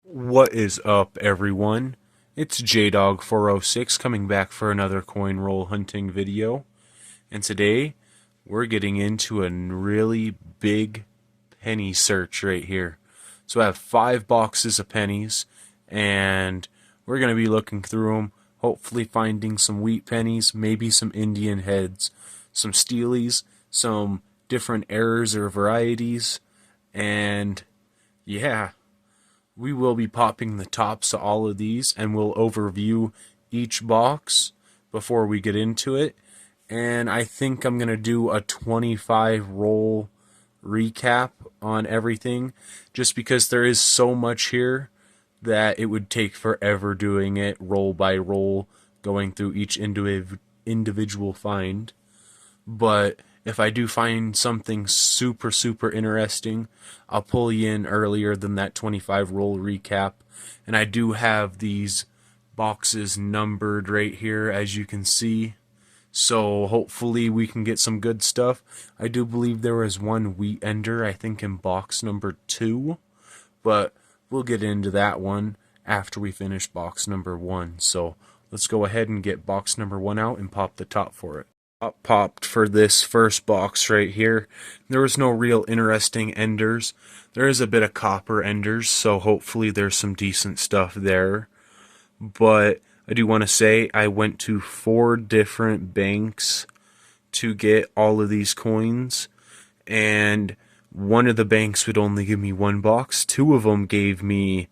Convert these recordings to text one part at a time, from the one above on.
What is up, everyone? It's JDog406 coming back for another coin roll hunting video. And today, we're getting into a really big penny search right here. So I have 5 boxes of pennies, and we're going to be looking through them, hopefully finding some wheat pennies, maybe some Indian heads, some steelies, some different errors or varieties, and yeah, we will be popping the tops of all of these, and we'll overview each box before we get into it. And I think I'm going to do a 25 roll recap on everything, just because there is so much here that it would take forever doing it roll by roll, going through each individual find. But if I do find something super interesting, I'll pull you in earlier than that 25 roll recap. And I do have these boxes numbered right here, as you can see. So hopefully we can get some good stuff. I do believe there was one wheat ender, I think in box number 2. But we'll get into that one after we finish box number 1. So let's go ahead and get box number 1 out and pop the top for it. Top popped for this first box right here. There was no real interesting enders. There is a bit of copper enders, so hopefully there's some decent stuff there. But I do want to say I went to 4 different banks to get all of these coins, and one of the banks would only give me 1 box. 2 of them gave me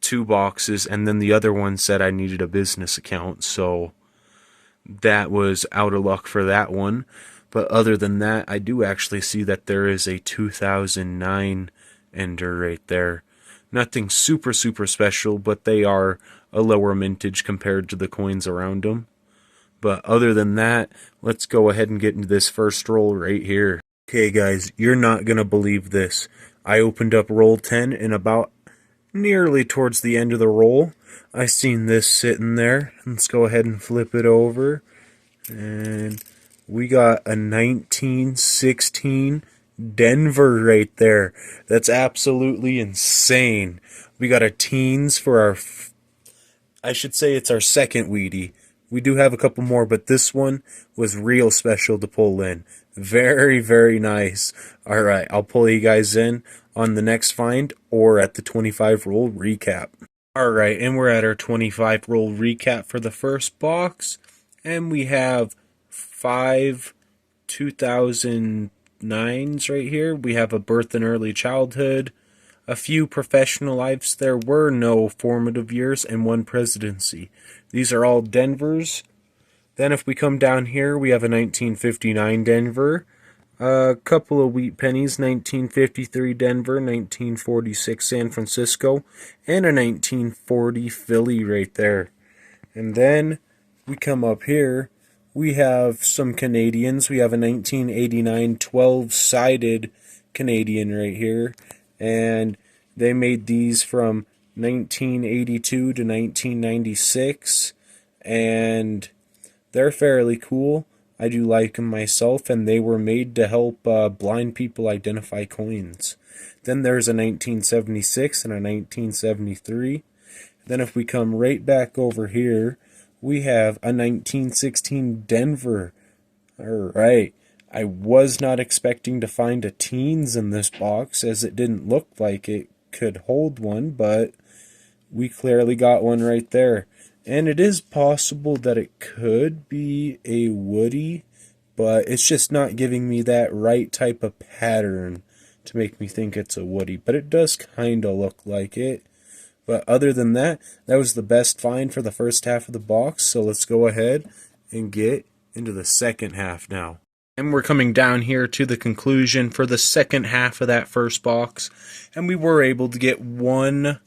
2 boxes, and then the other one said I needed a business account, so that was out of luck for that one. But other than that, I do actually see that there is a 2009 ender right there. Nothing super special, but they are a lower mintage compared to the coins around them. But other than that, let's go ahead and get into this first roll right here. Okay guys, you're not gonna believe this. I opened up roll 10, and about nearly towards the end of the roll, I seen this sitting there. Let's go ahead and flip it over, and we got a 1916 Denver right there. That's absolutely insane. We got a teens for our, I should say it's our second Wheatie. We do have a couple more, but this one was real special to pull in. Very nice. Alright, I'll pull you guys in on the next find or at the 25 roll recap. Alright, and we're at our 25 roll recap for the first box, and we have 5 2009s right here. We have a birth and early childhood, a few professional lives. There were no formative years, and 1 presidency. These are all Denvers. Then if we come down here, we have a 1959 Denver, a couple of wheat pennies, 1953 Denver, 1946 San Francisco, and a 1940 Philly right there. And then we come up here, we have some Canadians. We have a 1989 12-sided Canadian right here, and they made these from 1982 to 1996, and they're fairly cool. I do like them myself, and they were made to help blind people identify coins. Then there's a 1976 and a 1973. Then if we come right back over here, we have a 1916 Denver. Alright, I was not expecting to find a teens in this box, as it didn't look like it could hold one, but we clearly got one right there. And it is possible that it could be a Woody, but it's just not giving me that right type of pattern to make me think it's a Woody. But it does kind of look like it. But other than that, that was the best find for the first half of the box. So let's go ahead and get into the second half now. And we're coming down here to the conclusion for the second half of that first box. And we were able to get 1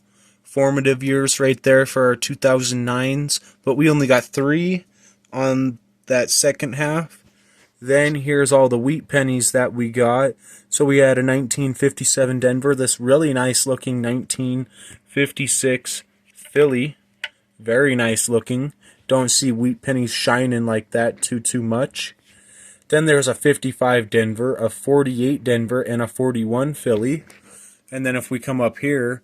formative years right there for our 2009s, but we only got 3 on that second half. Then here's all the wheat pennies that we got. So we had a 1957 Denver, this really nice looking 1956 Philly, very nice looking. Don't see wheat pennies shining like that too much. Then there's a 55 Denver, a 48 Denver, and a 41 Philly. And then if we come up here,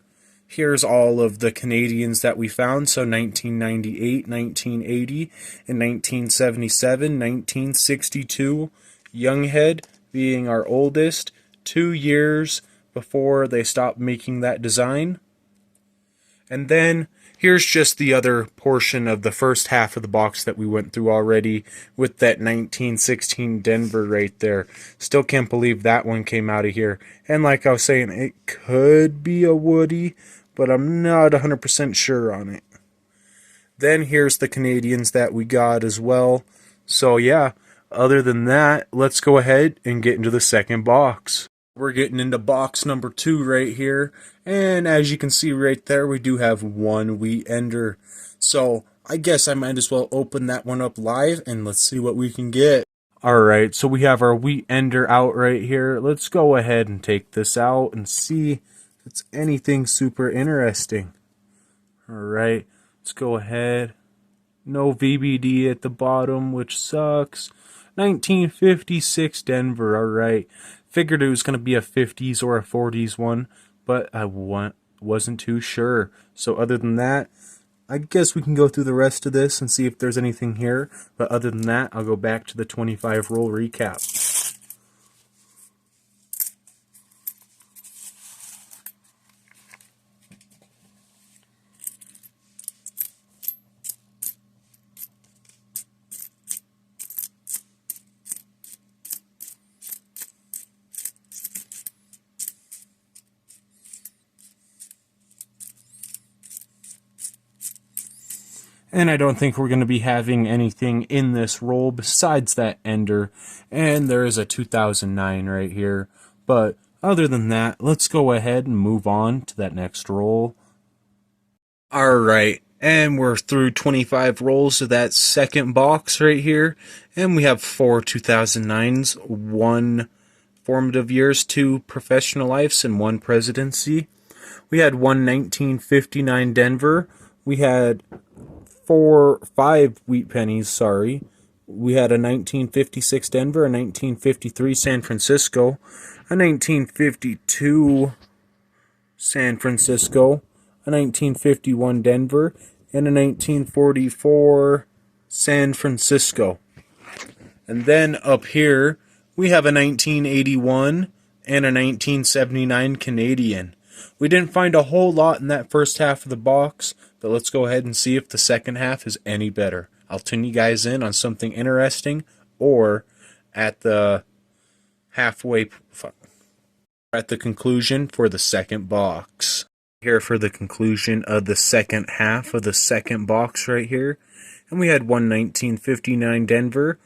Here's all of the Canadians that we found. So 1998, 1980, and 1977, 1962. Younghead being our oldest, 2 years before they stopped making that design. And then here's just the other portion of the first half of the box that we went through already with that 1916 Denver right there. Still can't believe that one came out of here. And like I was saying, it could be a Woody, but I'm not 100% sure on it. Then here's the Canadians that we got as well. So yeah, other than that, let's go ahead and get into the second box. We're getting into box number 2 right here. And as you can see right there, we do have one Wheat Ender. So I guess I might as well open that one up live and let's see what we can get. Alright, so we have our Wheat Ender out right here. Let's go ahead and take this out and see if it's anything super interesting. Alright, let's go ahead. No VBD at the bottom, which sucks. 1956 Denver, alright. Figured it was going to be a 50s or a 40s one, but I wasn't too sure. So other than that, I guess we can go through the rest of this and see if there's anything here. But other than that, I'll go back to the 25 roll recap. And I don't think we're going to be having anything in this roll besides that Ender. And there is a 2009 right here. But other than that, let's go ahead and move on to that next roll. Alright, and we're through 25 rolls of that second box right here. And we have 4 2009s, 1 formative years, 2 professional lives, and 1 presidency. We had 1 1959 Denver. We had 5 Wheat Pennies, sorry. We had a 1956 Denver, a 1953 San Francisco, a 1952 San Francisco, a 1951 Denver, and a 1944 San Francisco. And then up here, we have a 1981 and a 1979 Canadian. We didn't find a whole lot in that first half of the box, but let's go ahead and see if the second half is any better. I'll tune you guys in on something interesting or at the conclusion for the second box. Here for the conclusion of the second half of the second box right here. And we had 1 1959 Denver,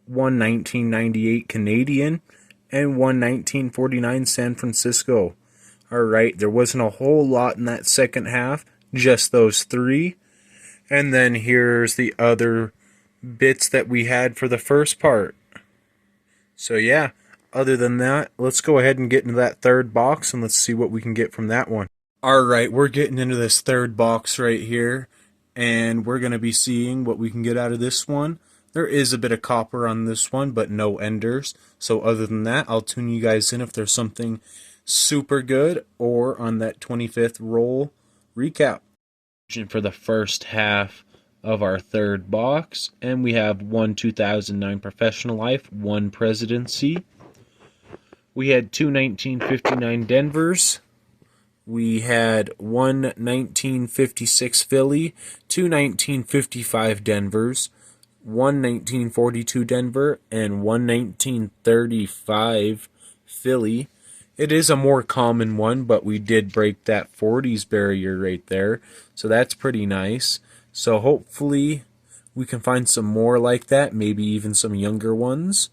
1 1998 Canadian, and 1 1949 San Francisco. Alright, there wasn't a whole lot in that second half, just those 3. And then here's the other bits that we had for the first part. So yeah, other than that, let's go ahead and get into that third box and let's see what we can get from that one. Alright, we're getting into this third box right here, and we're going to be seeing what we can get out of this one. There is a bit of copper on this one, but no Enders. So other than that, I'll tune you guys in if there's something super good or on that 25th roll recap. For the first half of our third box, and we have 1 2009 professional life, 1 presidency. We had 2 1959 Denvers. We had 1 1956 Philly, 2 1955 Denvers, 1 1942 Denver, and 1 1935 Philly. It is a more common one, but we did break that 40s barrier right there, so that's pretty nice. So hopefully we can find some more like that, maybe even some younger ones.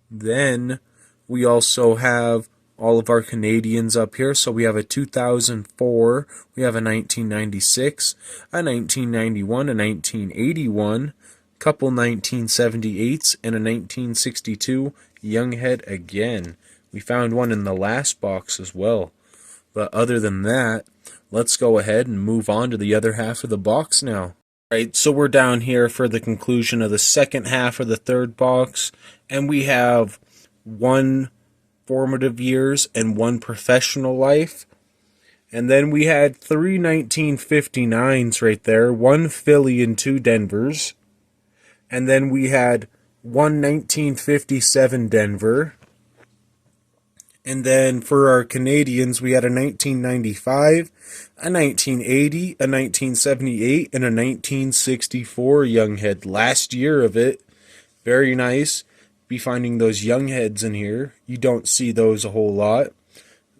Then we also have all of our Canadians up here. So we have a 2004, we have a 1996, a 1991, a 1981, couple 1978s, and a 1962 Younghead again. We found one in the last box as well. But other than that, let's go ahead and move on to the other half of the box now. Right, so we're down here for the conclusion of the second half of the third box, and we have 1 formative years and 1 professional life. And then we had three 1959s right there, one Philly and two Denvers. And then we had one 1957 Denver. And then for our Canadians, we had a 1995, a 1980, a 1978, and a 1964 Younghead. Last year of it. Very nice. Be finding those Youngheads in here. You don't see those a whole lot.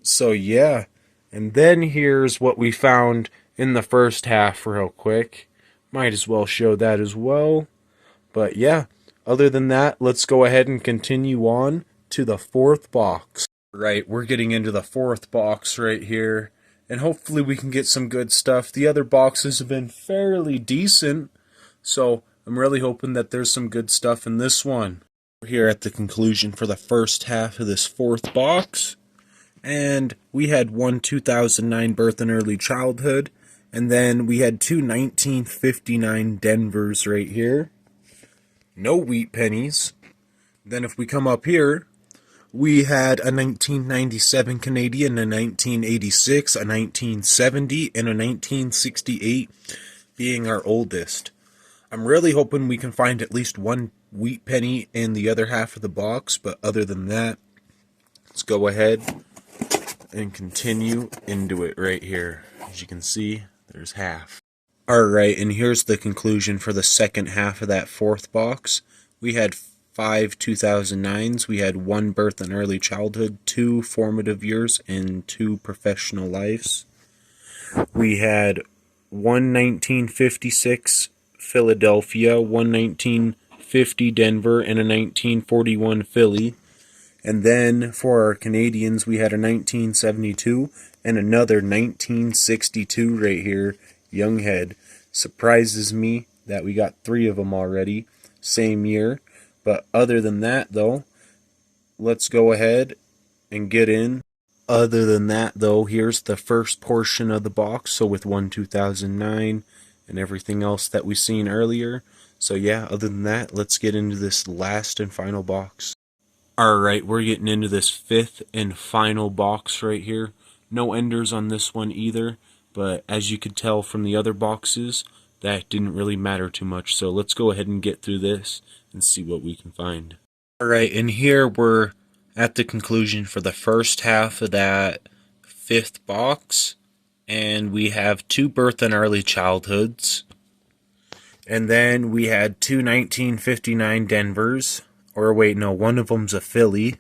So yeah. And then here's what we found in the first half real quick. Might as well show that as well. But yeah, other than that, let's go ahead and continue on to the fourth box. Right, we're getting into the fourth box right here, and hopefully we can get some good stuff. The other boxes have been fairly decent, so I'm really hoping that there's some good stuff in this one. We're here at the conclusion for the first half of this fourth box, and we had one 2009 Birth and Early Childhood, and then we had two 1959 Denvers right here. No wheat pennies. Then if we come up here, we had a 1997 Canadian, a 1986, a 1970, and a 1968 being our oldest. I'm really hoping we can find at least one wheat penny in the other half of the box, but other than that, let's go ahead and continue into it right here. As you can see, there's half. Alright, and here's the conclusion for the second half of that fourth box. We had 5 2009s, we had 1 Birth and Early Childhood, 2 Formative Years, and 2 Professional Lives. We had 1 1956 Philadelphia, 1 1950 Denver, and a 1941 Philly. And then for our Canadians, we had a 1972 and another 1962 right here, Younghead. Surprises me that we got 3 of them already, same year. But other than that, though, let's go ahead and get in. Other than that, though, here's the first portion of the box. So with 1 2009 and everything else that we've seen earlier. So yeah, other than that, let's get into this last and final box. Alright, we're getting into this fifth and final box right here. No enders on this one either. But as you could tell from the other boxes, that didn't really matter too much. So let's go ahead and get through this and see what we can find. Alright, and here we're at the conclusion for the first half of that fifth box. And we have 2 Birth and Early Childhoods. And then we had 2 1959 Denvers. Or wait, no, one of them's a Philly.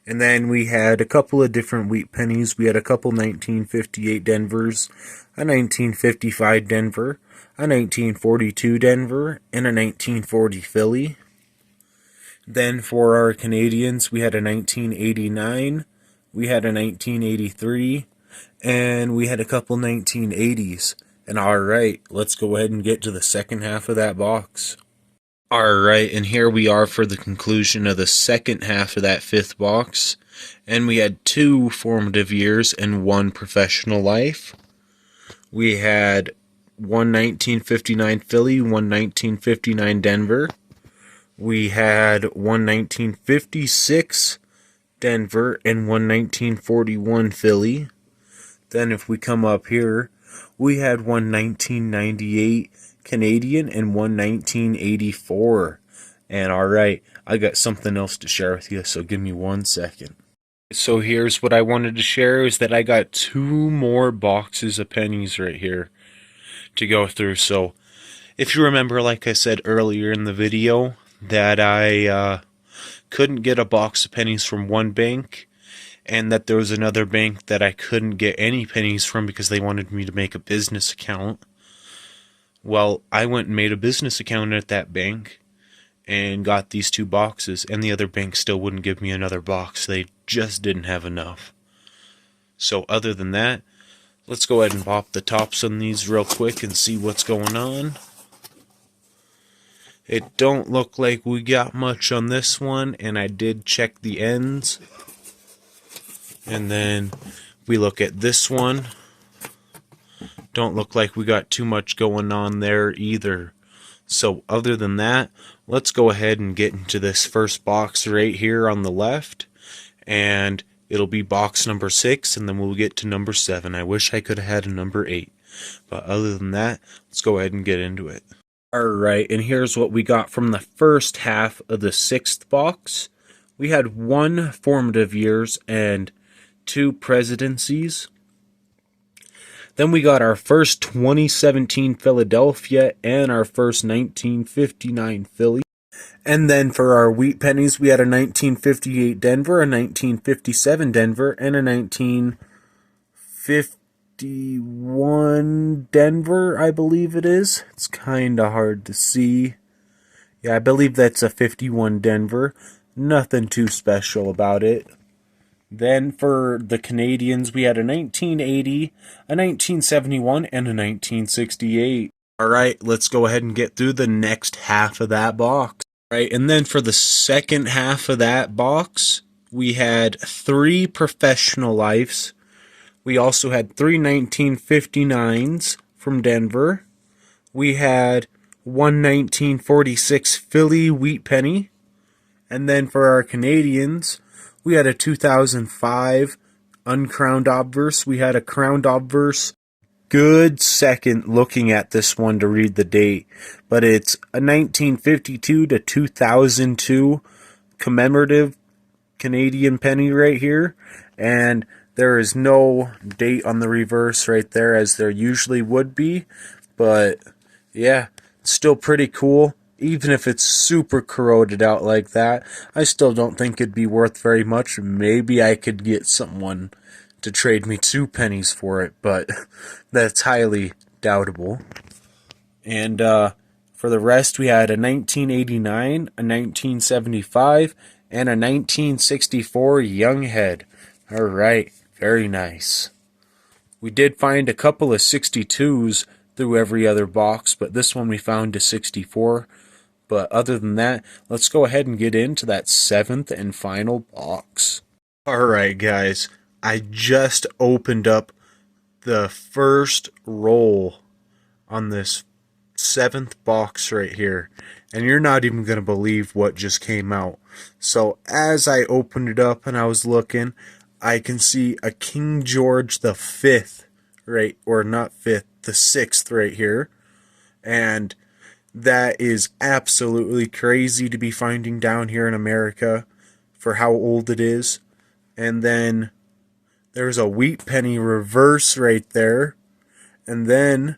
And then we had a couple of different wheat pennies. We had a couple 1958 Denvers, a 1955 Denver, a 1942 Denver, and a 1940 Philly. Then for our Canadians, we had a 1989, we had a 1983, and we had a couple 1980s. And alright, let's go ahead and get to the second half of that box. Alright, and here we are for the conclusion of the second half of that fifth box. And we had 2 Formative Years and 1 Professional Life. We had 1 1959 Philly, 1 1959 Denver. We had 1 1956 Denver and 1 1941 Philly. Then if we come up here, we had 1 1998 Canadian and 1 1984. And alright, I got something else to share with you, so give me 1 second. So here's what I wanted to share, is that I got 2 more boxes of pennies right here to go through. So if you remember, like I said earlier in the video, that I couldn't get a box of pennies from one bank, and that there was another bank that I couldn't get any pennies from because they wanted me to make a business account. Well, I went and made a business account at that bank and got these 2 boxes, and the other bank still wouldn't give me another box. They just didn't have enough. So other than that, let's go ahead and pop the tops on these real quick and see what's going on. It don't look like we got much on this one, and I did check the ends. And then we look at this one. Don't look like we got too much going on there either. So other than that, let's go ahead and get into this first box right here on the left. And It'll be box number 6, and then we'll get to number 7. I wish I could have had a number 8. But other than that, let's go ahead and get into it. Alright, and here's what we got from the first half of the 6th box. We had 1 formative years and 2 presidencies. Then we got our first 2017 Philadelphia and our first 1959 Philly. And then for our wheat pennies, we had a 1958 Denver, a 1957 Denver, and a 1951 Denver, I believe it is. It's kind of hard to see. Yeah, I believe that's a 51 Denver. Nothing too special about it. Then for the Canadians, we had a 1980, a 1971, and a 1968. Alright, let's go ahead and get through the next half of that box. Alright, and then for the second half of that box, we had 3 professional lives. We also had 3 1959s from Denver. We had 1 1946 Philly wheat penny. And then for our Canadians, we had a 2005 uncrowned obverse. We had a crowned obverse. Good second looking at this one to read the date. But it's a 1952 to 2002 commemorative Canadian penny right here. And there is no date on the reverse right there as there usually would be. But yeah, it's still pretty cool. Even if it's super corroded out like that, I still don't think it'd be worth very much. Maybe I could get someone to trade me 2 pennies for it, but that's highly doubtable. And for the rest, we had a 1989, a 1975, and a 1964 Younghead. Alright, very nice. We did find a couple of 62s through every other box, but this one we found a 64. But other than that, let's go ahead and get into that 7th and final box. Alright guys, I just opened up the first roll on this 7th box right here. And you're not even going to believe what just came out. So as I opened it up and I was looking, I can see a King George the 5th, right, or not 5th, the 6th right here. And that is absolutely crazy to be finding down here in America for how old it is. And then there's a wheat penny reverse right there. And then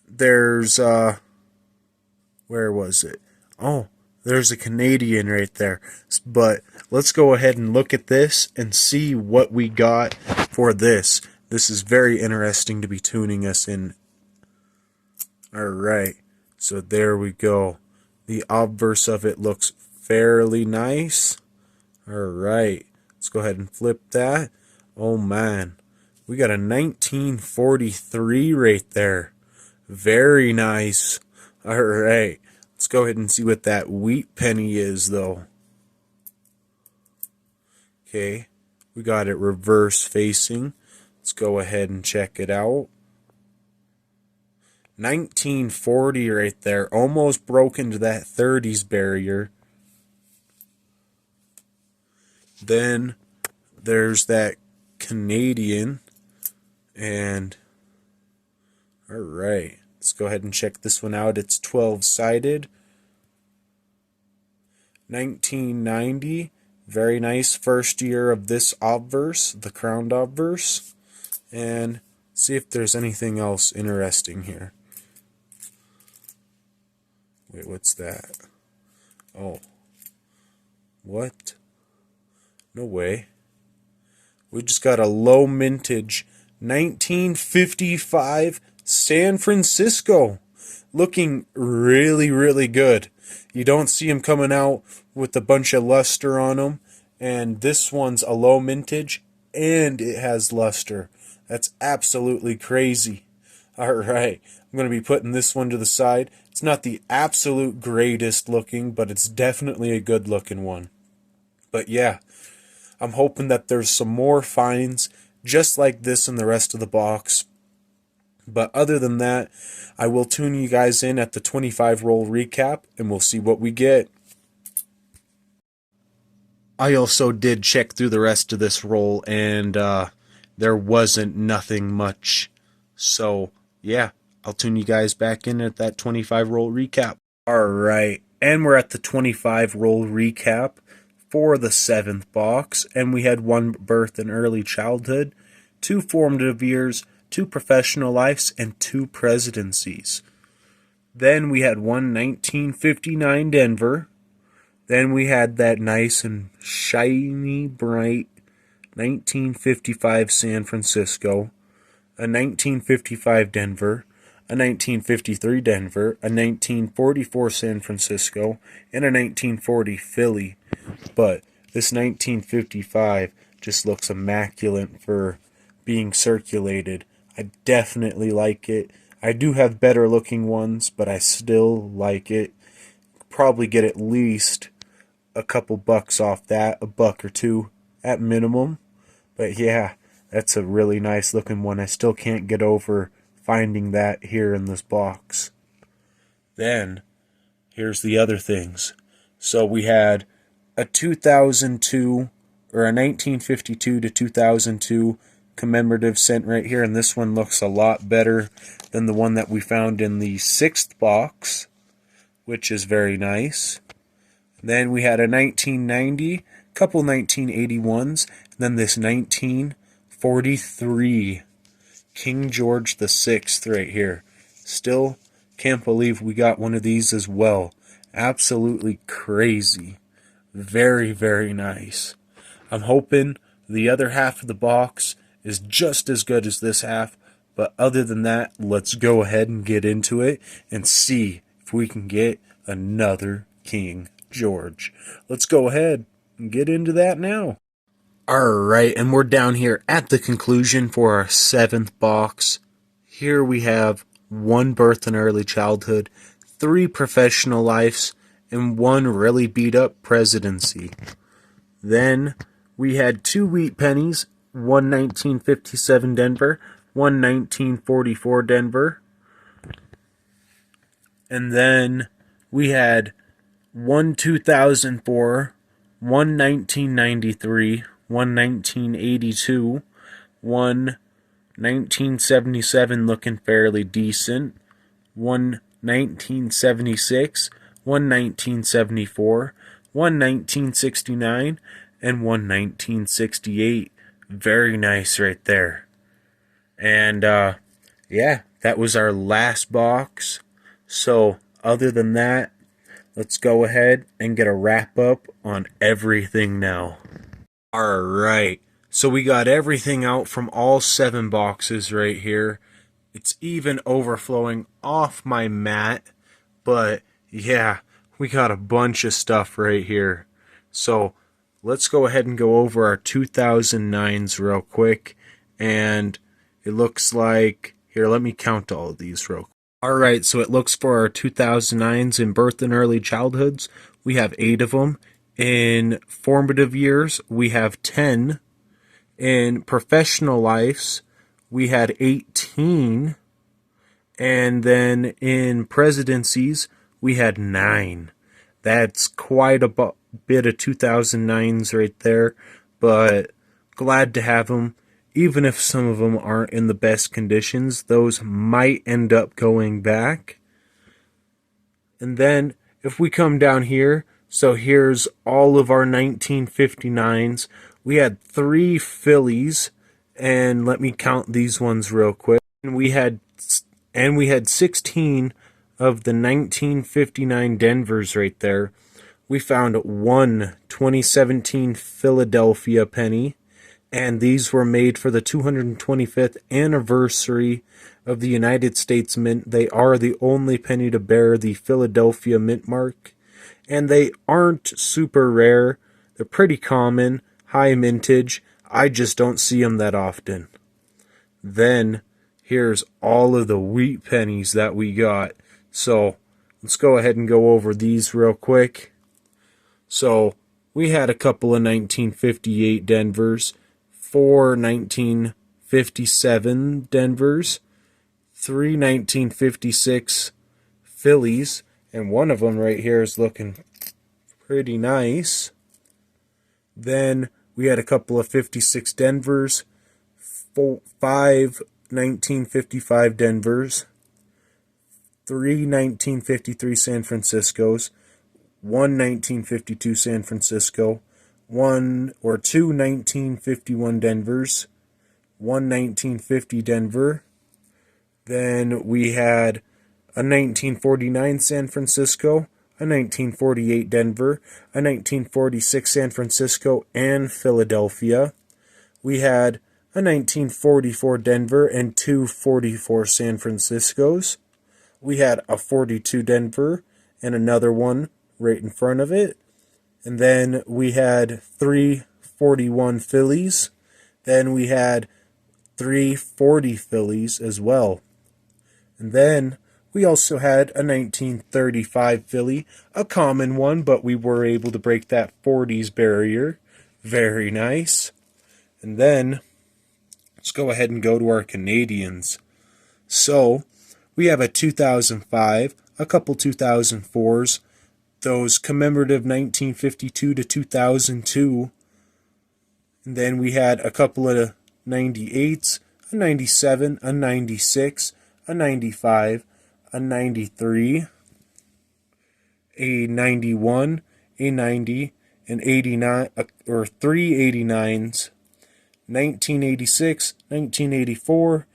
there's where was it? Oh, there's a Canadian right there. But let's go ahead and look at this and see what we got for this. This is very interesting to be tuning us in. Alright. So there we go. The obverse of it looks fairly nice. Alright, let's go ahead and flip that. Oh man, we got a 1943 right there. Very nice. Alright, let's go ahead and see what that wheat penny is though. Okay, we got it reverse facing. Let's go ahead and check it out. 1940 right there, almost broke into that 30s barrier. Then there's that Canadian, and alright, let's go ahead and check this one out. It's 12-sided. 1990, very nice first year of this obverse, the crowned obverse, and see if there's anything else interesting here. Wait, what's that? Oh. What? No way. We just got a low mintage 1955 San Francisco. Looking really, really good. You don't see them coming out with a bunch of luster on them. And this one's a low mintage and it has luster. That's absolutely crazy. Alright, I'm going to be putting this one to the side. It's not the absolute greatest looking, but it's definitely a good looking one. But yeah, I'm hoping that there's some more finds just like this in the rest of the box. But other than that, I will tune you guys in at the 25 roll recap and we'll see what we get. I also did check through the rest of this roll, and there wasn't nothing much. So, yeah, I'll tune you guys back in at that 25 roll recap. Alright, and we're at the 25 roll recap for the 7th box, and we had 1 birth and early childhood, 2 formative years, 2 professional lives, and 2 presidencies. Then we had 1959 Denver. Then we had that nice and shiny, bright 1955 San Francisco, a 1955 Denver, a 1953 Denver, a 1944 San Francisco, and a 1940 Philly. But this 1955 just looks immaculate for being circulated. I definitely like it. I do have better looking ones, but I still like it. Probably get at least a couple bucks off that, a buck or two at minimum. But yeah, that's a really nice looking one. I still can't get over finding that here in this box. Then, here's the other things. So we had a 2002, or a 1952 to 2002 commemorative cent right here, and this one looks a lot better than the one that we found in the 6th box, which is very nice. Then we had a 1990, couple 1981s, and then this 1943 King George VI right here. Still can't believe we got one of these as well. Absolutely crazy. Very, very nice. I'm hoping the other half of the box is just as good as this half, but other than that, let's go ahead and get into it and see if we can get another King George. Let's go ahead and get into that now. Alright, and we're down here at the conclusion for our 7th box. Here we have 1 birth and early childhood, 3 professional lives, and 1 really beat up presidency. Then we had 2 wheat pennies, 1 1957 Denver, 1 1944 Denver. And then we had 1 2004, 1 1993, 1 1982, 1 1977 looking fairly decent, 1 1976, 1 1974, 1 1969, and 1 1968. Very nice right there. And yeah, that was our last box. So other than that, let's go ahead and get a wrap up on everything now. Alright, so we got everything out from all 7 boxes right here. It's even overflowing off my mat, but yeah, we got a bunch of stuff right here. So let's go ahead and go over our 2009s real quick. And it looks like, here, let me count all of these real quick. Alright, so it looks for our 2009s in birth and early childhoods, we have 8 of them. In formative years, we have 10. In professional lives, we had 18. And then in presidencies, we had 9. That's quite a bit of 2009s right there, but glad to have them. Even if some of them aren't in the best conditions, those might end up going back. And then if we come down here, so here's all of our 1959s. We had 3 Phillies, and let me count these ones real quick. And we had 16 of the 1959 Denvers right there. We found 1 2017 Philadelphia penny, and these were made for the 225th anniversary of the United States Mint. They are the only penny to bear the Philadelphia Mint mark, and they aren't super rare. They're pretty common, high mintage. I just don't see them that often. Then here's all of the wheat pennies that we got. So let's go ahead and go over these real quick. So we had a couple of 1958 Denvers, 4 1957 Denvers, 3 1956 Phillies, and one of them right here is looking pretty nice. Then we had a couple of 56 Denvers, 5 1955 Denvers, 3 1953 San Franciscos, 1 1952 San Francisco, 2 1951 Denvers, 1 1950 Denver. Then we had a 1949 San Francisco, a 1948 Denver, a 1946 San Francisco and Philadelphia. We had a 1944 Denver and 2 44 San Franciscos. We had a 42 Denver and another one right in front of it. And then we had 3 41 Phillies. Then we had 3 40 Phillies as well. And then we also had a 1935 Philly, a common one, but we were able to break that 40s barrier. Very nice. And then let's go ahead and go to our Canadians. So we have a 2005, a couple 2004s, those commemorative 1952 to 2002. And then we had a couple of 98s, a 97, a 96, a 95, a 93, a 91, a 90, an 89, or 3 89s, 1986, 1984,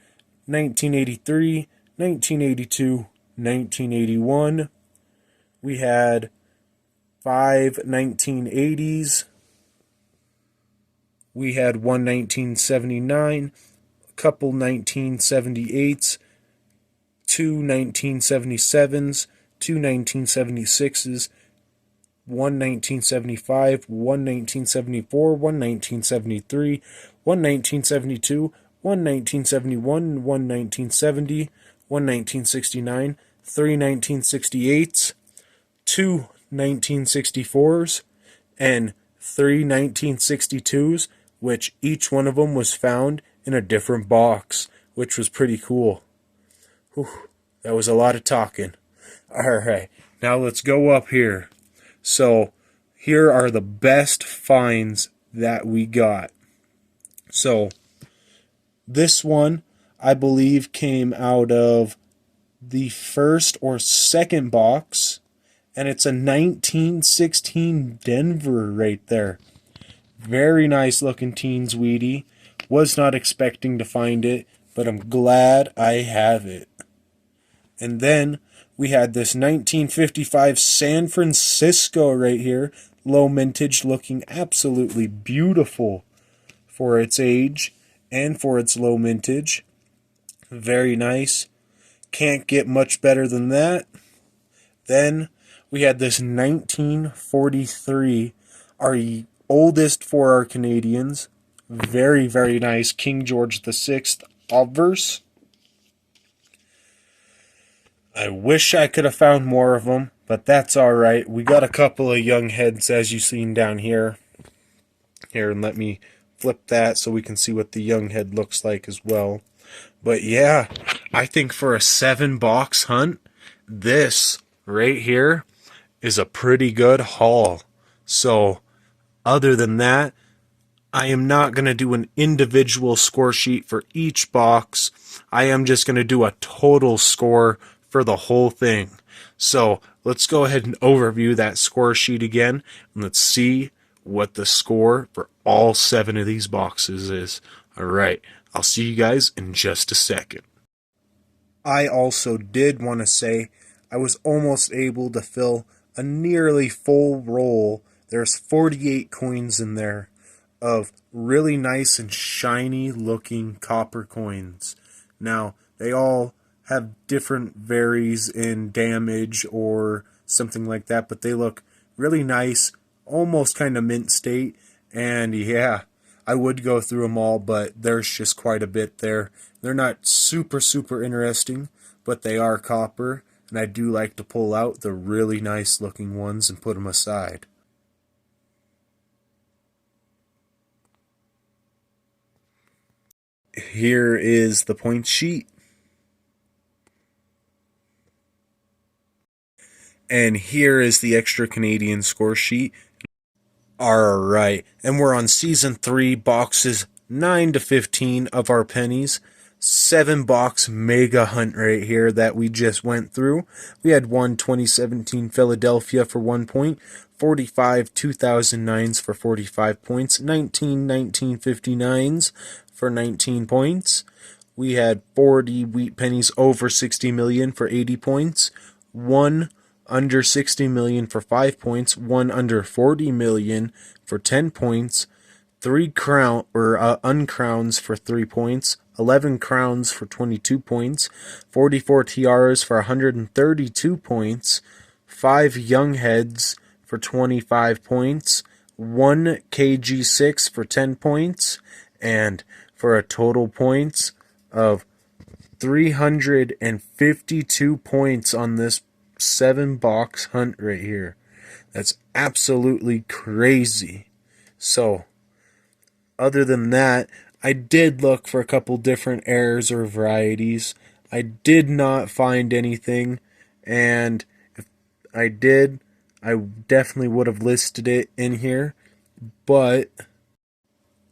1983, 1982, 1981. We had 5 1980s. We had 1 1979, a couple 1978s, 2 1977s, 2 1976s, 1 1975, 1 1974, 1 1973, 1 1972, 1 1971, 1 1970, 1 1969, 3 1968s, 2 1964s, and 3 1962s, which each one of them was found in a different box, which was pretty cool. Whew, that was a lot of talking. Alright, now let's go up here. So, here are the best finds that we got. So, this one, I believe, came out of the first or second box, and it's a 1916 Denver right there. Very nice looking Teens Weedy. Was not expecting to find it, but I'm glad I have it. And then we had this 1955 San Francisco right here. Low mintage, looking absolutely beautiful for its age and for its low mintage. Very nice. Can't get much better than that. Then we had this 1943, our oldest for our Canadians. Very, very nice King George VI obverse. I wish I could have found more of them, but that's alright. We got a couple of young heads, as you've seen down here. Here, and let me flip that so we can see what the young head looks like as well. But yeah, I think for a 7-box hunt, this right here is a pretty good haul. So, other than that, I am not going to do an individual score sheet for each box. I am just going to do a total score for the whole thing. So, let's go ahead and overview that score sheet again, and let's see what the score for all 7 of these boxes is. Alright, I'll see you guys in just a second. I also did want to say I was almost able to fill a nearly full roll. There's 48 coins in there of really nice and shiny looking copper coins. Now, they all have different varies in damage or something like that, but they look really nice, almost kind of mint state. And yeah, I would go through them all, but there's just quite a bit there. They're not super interesting, but they are copper, and I do like to pull out the really nice looking ones and put them aside. Here is the point sheet. And here is the extra Canadian score sheet. Alright, and we're on Season 3, boxes 9 to 15 of our pennies. 7-box mega hunt right here that we just went through. We had one 2017 Philadelphia for 1 point, 45 2009s for 45 points, 19 1959s for 19 points. We had 40 wheat pennies over 60 million for 80 points, one under 60 million for 5 points, one under 40 million for 10 points, 3 uncrowns for 3 points, 11 crowns for 22 points, 44 tiaras for 132 points, 5 young heads for 25 points, 1 KG6 for 10 points, and for a total points of 352 points on this 7-box hunt right here. That's absolutely crazy. So, other than that, I did look for a couple different errors or varieties. I did not find anything, and if I did, I definitely would have listed it in here. But,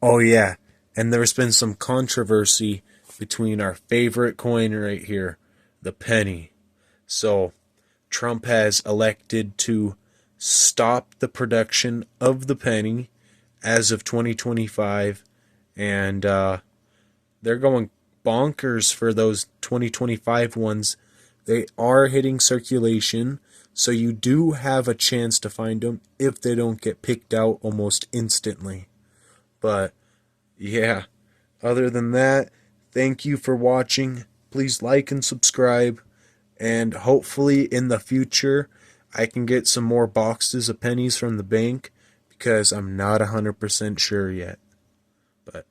oh yeah, and there's been some controversy between our favorite coin right here, the penny. So, Trump has elected to stop the production of the penny as of 2025, and they're going bonkers for those 2025 ones. They are hitting circulation, so you do have a chance to find them if they don't get picked out almost instantly. But yeah, other than that, thank you for watching. Please like and subscribe, and hopefully in the future I can get some more boxes of pennies from the bank, because I'm not 100% sure yet. But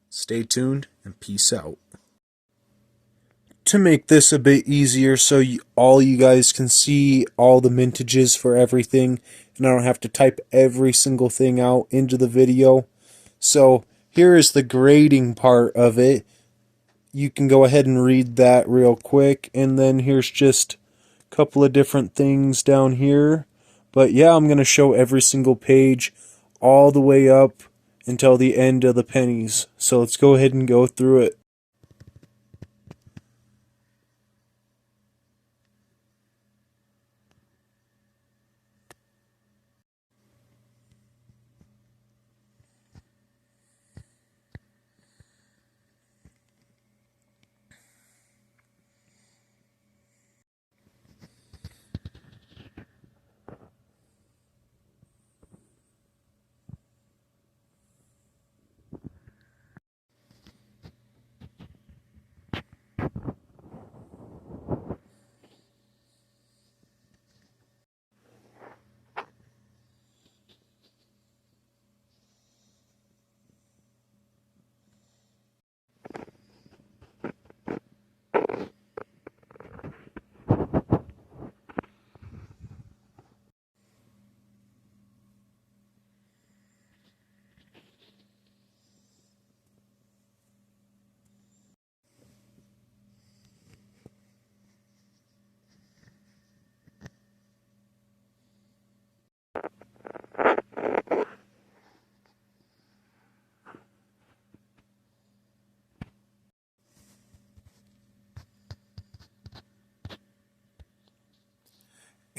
stay tuned and peace out. To make this a bit easier so all you guys can see all the mintages for everything, and I don't have to type every single thing out into the video. So here is the grading part of it. You can go ahead and read that real quick, and then here's just a couple of different things down here. But yeah, I'm going to show every single page all the way up until the end of the pennies. So let's go ahead and go through it.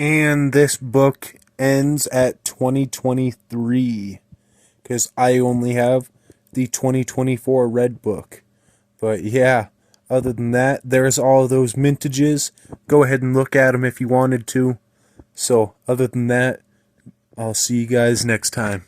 And this book ends at 2023, because I only have the 2024 red book. But yeah, other than that, there's all those mintages. Go ahead and look at them if you wanted to. So other than that, I'll see you guys next time.